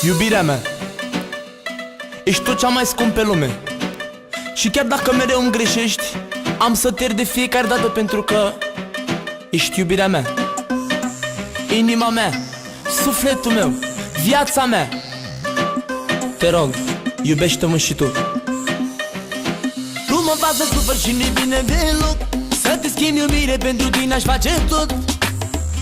Iubirea mea, ești tot cea mai scump pe lume. Și chiar dacă mereu îmi greșești, am să te iert de fiecare dată, pentru că ești iubirea mea, inima mea, sufletul meu, viața mea. Te rog, iubește-mă și tu. Tu mă faci să sufăr și nu-i bine deloc. Să te schimbi iubire, pentru tine aș face tot.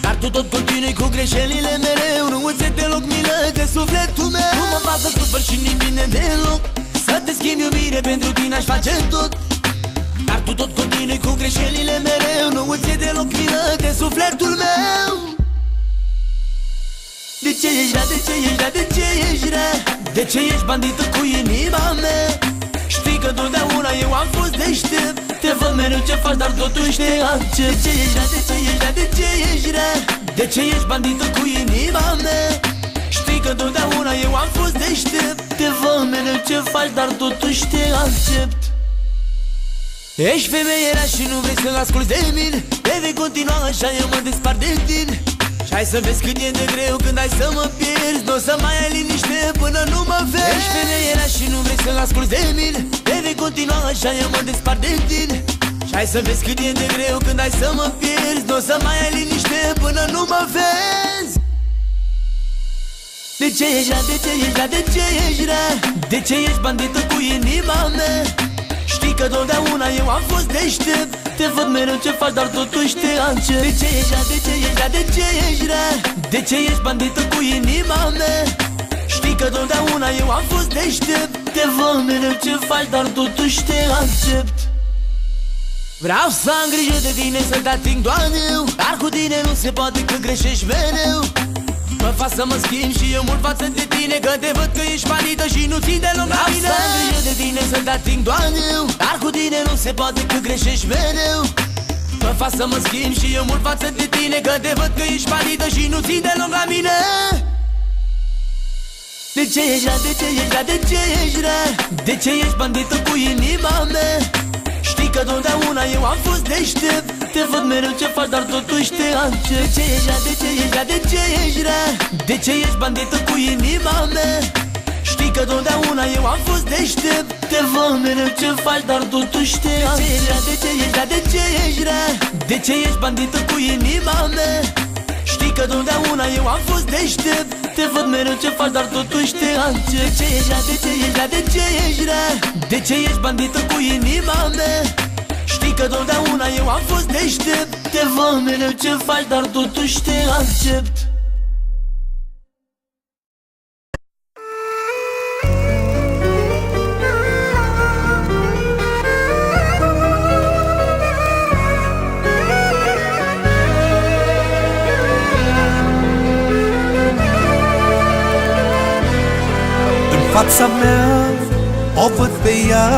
Dar tu tot continui cu greșelile mereu. Nu îți e deloc milă de sufletul meu. Tu mă faci să sufăr și nu-i bine deloc. Să te schimbi iubire, pentru tine aș face tot. Dar tu tot continui cu greșelile mereu. Nu îți e deloc milă de sufletul meu. De ce ești rea, de ce ești rea, de ce ești rea? De ce ești bandită cu inima mea? Știi că totdeauna eu am fost deștept. Te văd mereu ce faci, dar totuși te accept. De ce ești rea, de ce ești rea, de ce ești rea? De ce ești bandită cu inima mea? Știi că totdeauna eu am fost deștept. Te văd mereu ce faci, dar totuși te accept. Ești femeie rea și nu vrei să asculti de mine. Te vei continua așa, eu mă despart de tine. Și hai să vezi cât e de greu când ai să mă pierzi. N-o să mai ai liniște până nu mă vezi. Ești femeie rea și nu vrei să asculti de mine. Te vei continua așa, eu mă despart de tine. Și hai să vezi cât e de greu când ai să mă pierzi. N-o să mai ai liniște până nu mă vezi. De ce ești rea, de ce ești rea, de ce ești rea? De ce ești bandită cu inima mea? Știi că totdeauna eu am fost deștept. Te văd mereu ce faci, dar totuși te accept. De ce ești rea, de ce ești rea, de ce ești rea? De ce ești bandită cu inima mea? Știi că totdeauna eu am fost deștept. Te văd mereu ce faci, dar totuși te accept. Vreau să am grijă de tine, să te ating doar eu. Dar cu tine nu se poate, că greșești mereu. Mă fac să mă schimb și eu mult față de tine, că te văd că ești bandită și nu ții deloc la mine. Vreau să am grijă de tine, să te ating doar eu. Dar cu tine nu se poate, că greșești mereu. Mă fac să mă schimb și eu mult față de tine, că te văd că ești bandită și nu ții deloc la mine. De ce ești rea, de ce ești rea, de ce ești rea? De ce ești bandită cu inima mea? Știi că totdeauna eu am fost deștept. Te văd mereu ce faci, dar totuși te accept. De ce ești rea, de ce ești rea, de ce ești rea? De ce ești bandită cu inima mea? Știi că totdeauna eu am fost deștept. Te văd mereu ce faci, dar totuși te accept. De ce ești rea, de ce ești rea? De ce ești bandită cu inima mea? Știi că totdeauna eu am fost deștept. Te văd mereu ce faci, dar totuși te accept. De ce ești rea, de ce ești rea, de ce ești rea? De ce ești bandită cu inima mea? Știi că totdeauna eu am fost deștept. Te văd mereu ce faci, dar totuși te accept. Fața mea o văd pe ea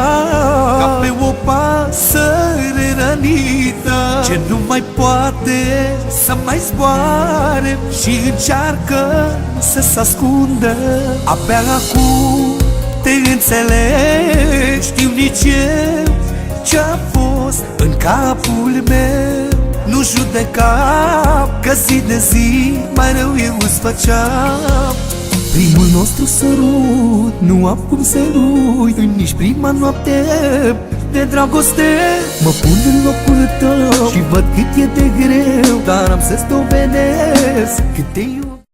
ca pe o pasăre rănită, ce nu mai poate să mai zboare și încearcă să se ascundă. Abia acum te înțeleg, știu nici eu ce-a fost în capul meu. Nu judeca, că zi de zi mai rău eu îți făceam. Primul nostru sărut, nu am cum să uit, nici prima noapte de dragoste. Mă pun în locul tău și văd cât e de greu, dar am să-ți dovedesc cât te iubesc.